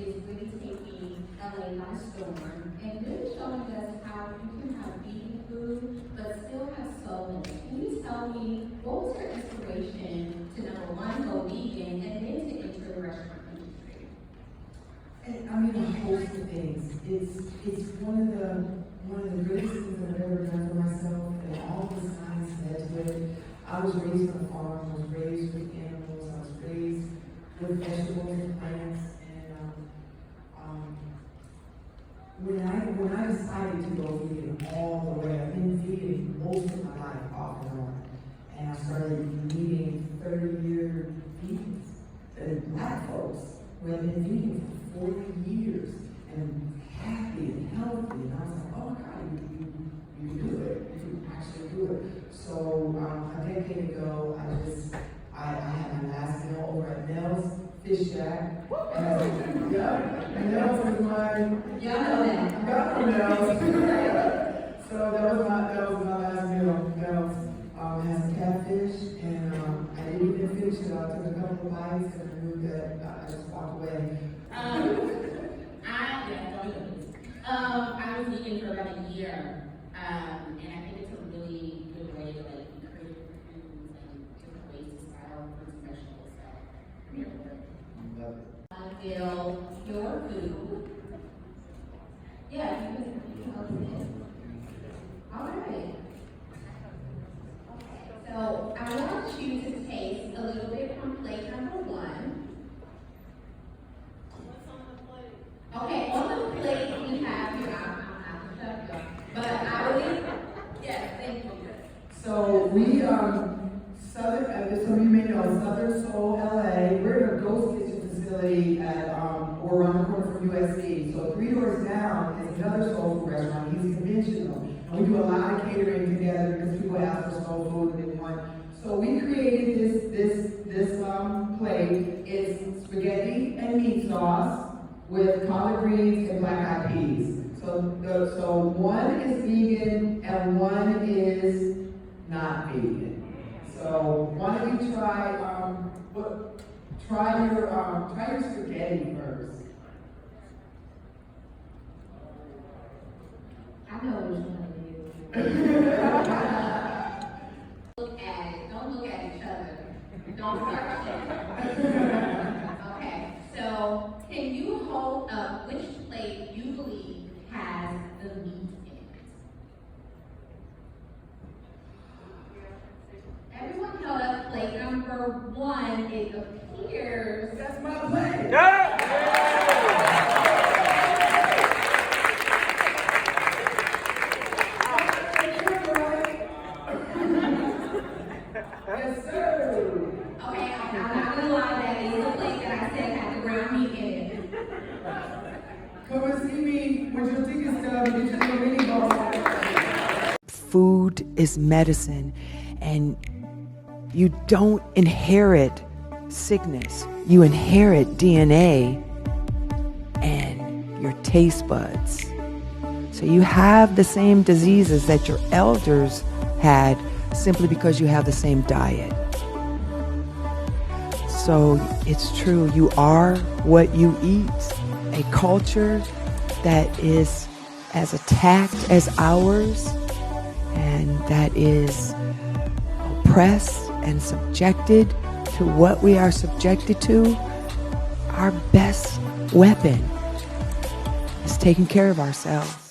is really taking LA by storm and really showing us how you can have vegan food but still have soulness. Can you tell me what was your inspiration to number one, go vegan, and then to enter the restaurant industry? I mean, a host of things. It's one of the greatest things I've ever done for myself, and all the science led to it. I was raised on a farm. I was raised with animals. I was raised with vegetables and plants. And when I decided to go vegan all the way, I've been vegan most of my life, off and on, and I started meeting 30-year vegans, black folks who have been vegan for 40 years and happy and healthy. And I was like, oh my God, you do it. You actually do it. So a decade ago, I had my last meal over at Nell's Fish Shack. And Nell's was my, Nell's. So that was my last meal. Nell's had some catfish, and I didn't even finish it. I took a couple of bites, and I knew that I just walked away. I was vegan for about a year, and I think it's a really good way to like encourage different foods and different ways to style fruits and vegetables. So I'm here for it. Love it. Until your food. Yeah, you can open it. All right. So I want you to taste a little bit from plate number one. Okay, on the plate we have here, I'm not going to shut you, but I believe, yes, thank you. So we, some of you may know, Southern Soul LA, we're in a ghost kitchen facility at, or around the corner from USC. So 3 doors down is another soul food restaurant. He's conventional. And we do a lot of catering together because people ask for soul food and they want. So we created this plate. It's spaghetti and meat sauce with collard greens and black eyed peas. So one is vegan and one is not vegan. So why don't you try your spaghetti first. I know which one it is. Look at it. Don't look at each other. Don't start shaking. Okay, so can you hold up which plate you believe has the meat in it? Everyone held up plate number one. It appears That's my plate. Yes, sir. okay. I'm not gonna lie. That is the plate that I said had the ground meat in it. Come and see me with your ticket stub and get your mini bowl. Food is medicine, and you don't inherit sickness. You inherit DNA and your taste buds. So you have the same diseases that your elders had simply because you have the same diet. So it's true, you are what you eat. A culture that is as attacked as ours and that is oppressed and subjected to what we are subjected to, our best weapon is taking care of ourselves.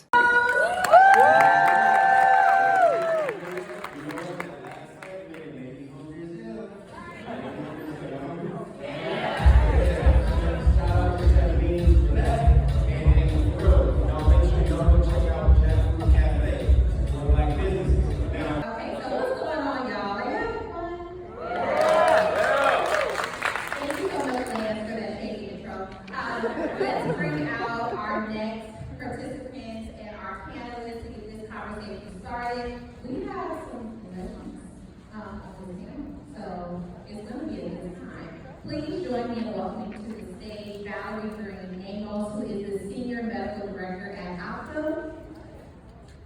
Let's bring out our next participants and our panelists to get this conversation started. We have some legends on the panel, so it's going to be a good time. Please join me in welcoming to the stage Valerie Green Amos, who is the Senior Medical Director at Optum.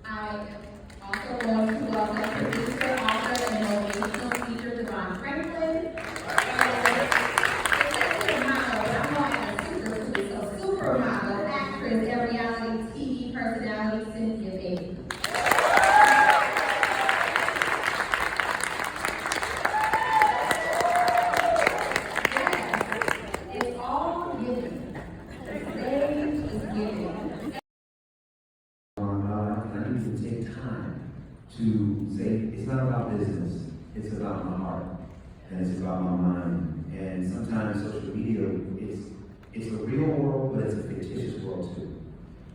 I am also going to welcome producer, author, and motivational speaker Devon Franklin. media, it's a real world, but it's a fictitious world too.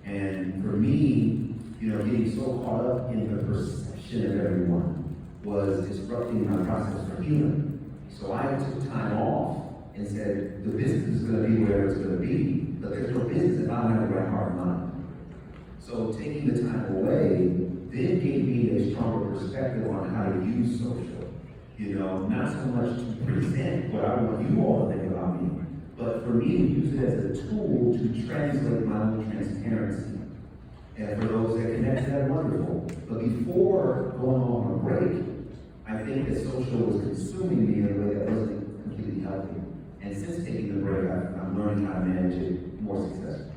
And for me, getting so caught up in the perception of everyone was disrupting my process for healing. So I took time off and said, the business is going to be where it's going to be, but there's no business if I don't have the right heart and mind. So taking the time away then gave me a stronger perspective on how to use social. Not so much to present what I want you all to think about me, but for me to use it as a tool to translate my own transparency. And for those that connect to that, wonderful. But before going on a break, I think that social was consuming me in a way that wasn't completely healthy. And since taking the break, I'm learning how to manage it more successfully.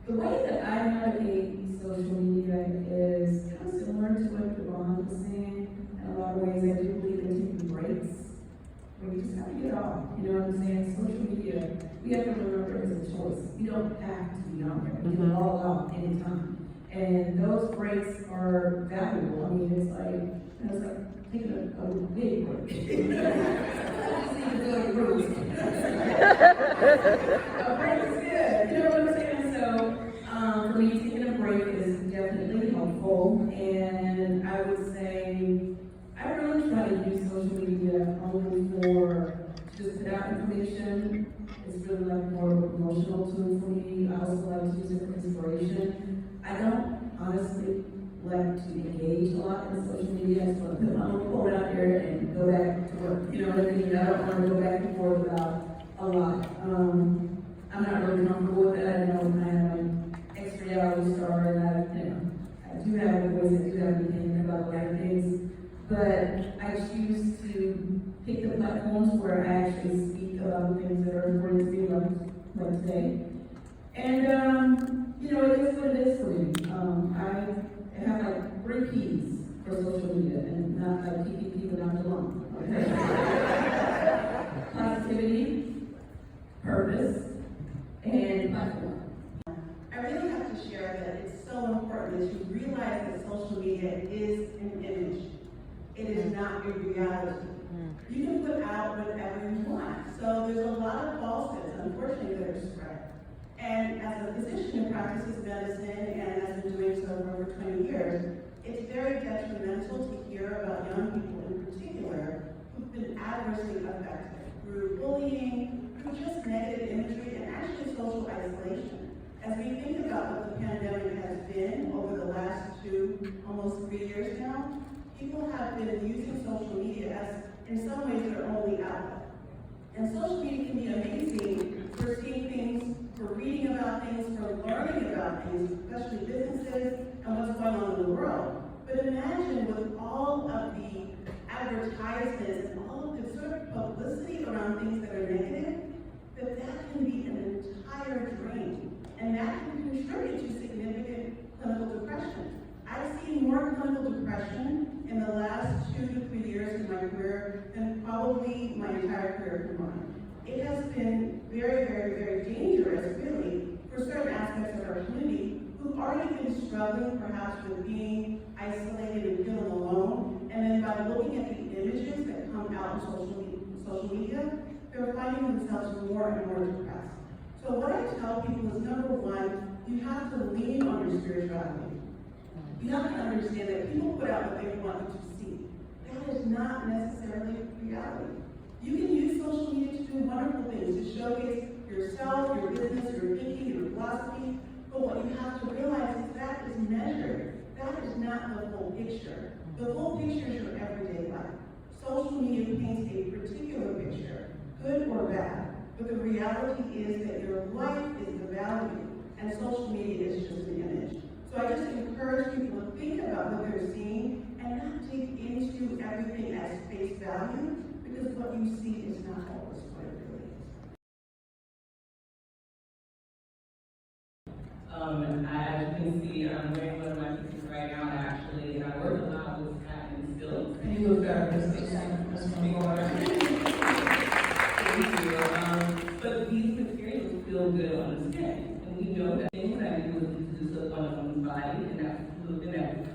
The way that I navigate social media is kind of similar to what Devon was saying. In a lot of ways, I do believe in taking breaks, where you just have to get off. You know what I'm saying? Social media, we have to remember it's a choice. You don't have to be on there. You can log off anytime. And those breaks are valuable. I mean, it's like taking a big break. A break is good. You know what I'm saying? So, for me, taking a break is definitely helpful. And I would say, I really try to use social media only for just put out information. It's really like more of an emotional tool for me. I also like to use it for inspiration. I don't honestly like to engage a lot in social media. I just want to put my little quote out there and go back to work. You know what I mean? I don't want to go back and forth about a lot. I'm not really comfortable with that. I know I am an ex-reality star, and I do have a voice, I do have an opinion about a lot of things, but I choose to pick the platforms where I actually speak about the things that are important to me, like today. And it is what it is for me. I have like 3 P's for social media, and not like keeping people down too long. Okay? Positivity, purpose, and platform. I really have to share that it's so important that you realize that social media is an image. It is not a reality. You can put out whatever you want. So there's a lot of falsehoods, unfortunately, that are spread. And as a physician who practices medicine and has been doing so for over 20 years, it's very detrimental to hear about young people in particular who've been adversely affected through bullying, through just negative imagery, and actually social isolation. As we think about what the pandemic has been over the last almost 3 years now, people have been using social media as, in some ways, their only outlet. And social media can be amazing for seeing things, for reading about things, for learning about things, especially businesses and what's going on in the world. But imagine with all of the advertisements and all of the sort of publicity around things that are negative, that can be an entire drain. And that can contribute to significant clinical depression. I've seen more clinical depression in the last 2 to 3 years in my career than probably my entire career combined. It has been very, very, very dangerous, really, for certain aspects of our community who've already been struggling perhaps with being isolated and feeling alone. And then by looking at the images that come out in social media, they're finding themselves more and more depressed. So what I tell people is, number one, you have to lean on your spirituality. You have to understand that people put out what they want you to see. That is not necessarily reality. You can use social media to do wonderful things, to showcase yourself, your business, your thinking, your philosophy, but what you have to realize is that is measured. That is not the full picture. The full picture is your everyday life. Social media paints a particular picture, good or bad, but the reality is that your life is the value, and social media is just an image. So I just encourage people to think about what they're seeing and not dig into everything as face value, because what you see is not always what it really is. As you can see, I'm wearing one of my pieces right now. I work a lot with cotton and silk. And you look better. But these materials feel good on the skin. And we know that things that you would do to someone's body, and that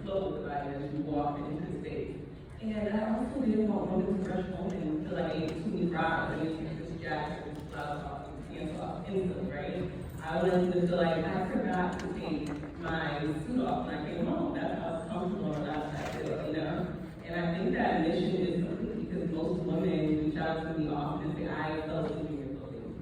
flow with the body as you walk into the space. And I also didn't want women to rush home and feel like they too many bras and this jacket and this blouse off. pants off instantly, right? I wanted to feel like I forgot to take my suit off when I came home. That's how comfortable and relaxed I feel, you know? And I think that mission is complete because most women reach out to me often and say, I fell asleep in your clothing.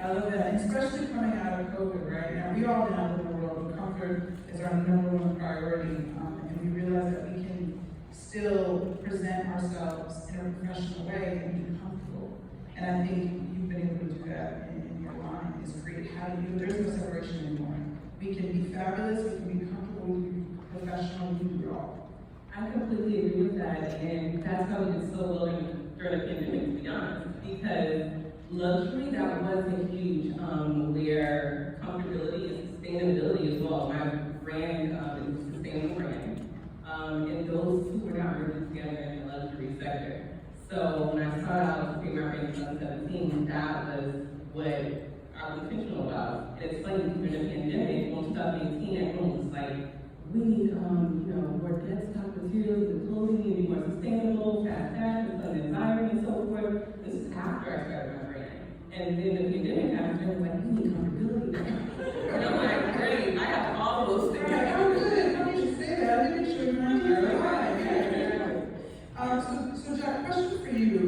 I love that, and especially coming out of COVID, right? Now, we all know in the world, comfort is our number one priority, and we realize that we can still present ourselves in a professional way and be comfortable. And I think you've been able to do that in your line, is create how do you, there's no separation anymore. We can be fabulous, we can be comfortable, we can be professional, we can do it all. I completely agree with that, and that's how we did so well during the pandemic, to be honest, because luxury, that wasn't huge, where comfortability and sustainability as well. My brand is a sustainable brand, and those two were not really together in the luxury sector. So when I started out to create my brand in 2017, that was what I was intentional about. And it's funny, during the pandemic, in 2018, everyone was like, we need, more desktop materials and clothing, and be more sustainable, fast fashion, fun environment, and so forth. This is after I started my brand. And then the pandemic happened, and I was like, we need comfortability now. And I'm like, great, I have all those things. Right, oh good, how did you say that? I didn't make sure you So Jack, question for you.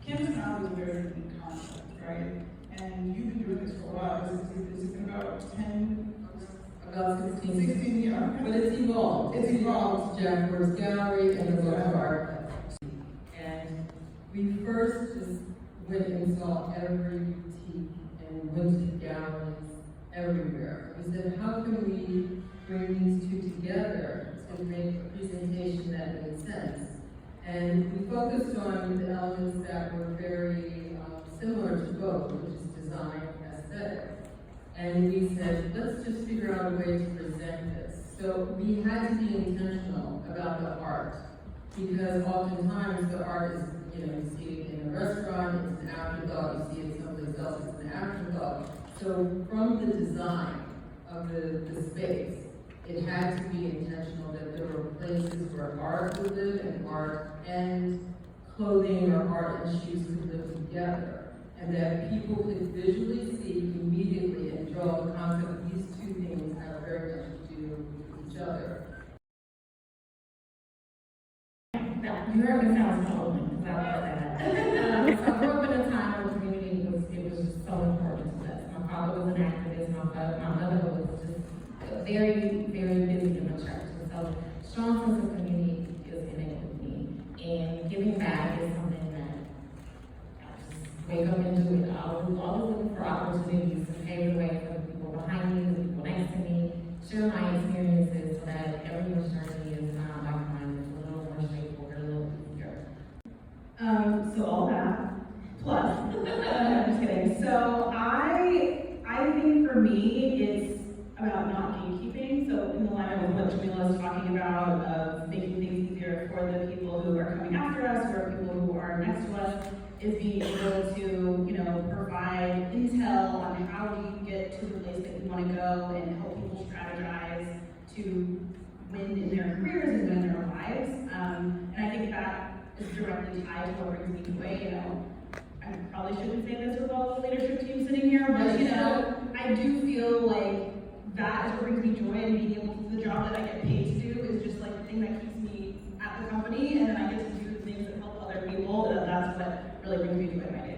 Campus Now is a very unique concept, right? And you've been doing this for a while. Has it been about 10? About 16 years. But it's evolved. It's evolved. Jack Worth's Gallery and the Book Art. And we first just went and saw every boutique and went to galleries everywhere. We said, how can we bring these two together to make a presentation that made sense? And we focused on the elements that were very similar to both, which is design and aesthetics. And we said, let's just figure out a way to present this. So we had to be intentional about the art, because oftentimes the art is, you see it in a restaurant, it's an afterthought, you see it someplace else, it's an afterthought. So from the design of the space, it had to be intentional that there were places where art would live and art and clothing or art and shoes could live together. And that people could visually see immediately and draw the concept of these two things have very much to do with each other. You heard me sound so open, because I love that. So I grew up in a time where community was just so important to us. My father was an activist, my mother was just very, very busy in the church. And so strong sense of community is innate with me. And giving back is something that wake up and do it. I was always looking for opportunities to pave the way for the people behind me, the people next to me, share my experiences so that everyone's journey is not like mine. It's a little more straightforward, a little easier. So all that, plus, I'm just kidding. So I think for me, it's about not gatekeeping. So in the line of what Jamila was talking about, of making things easier for the people who are coming after us, or people who are next to us, is being able to, provide intel on how we get to the place that we want to go and help people strategize to win in their careers and win in their lives. And I think that is directly tied to what brings me joy. I probably shouldn't say this with all the leadership team sitting here, but I do feel like that is what brings me joy, and being able to do the job that I get paid to do is just like the thing that keeps me at the company, and then I get to do the things that help other people. That's what really brings me joy in my day.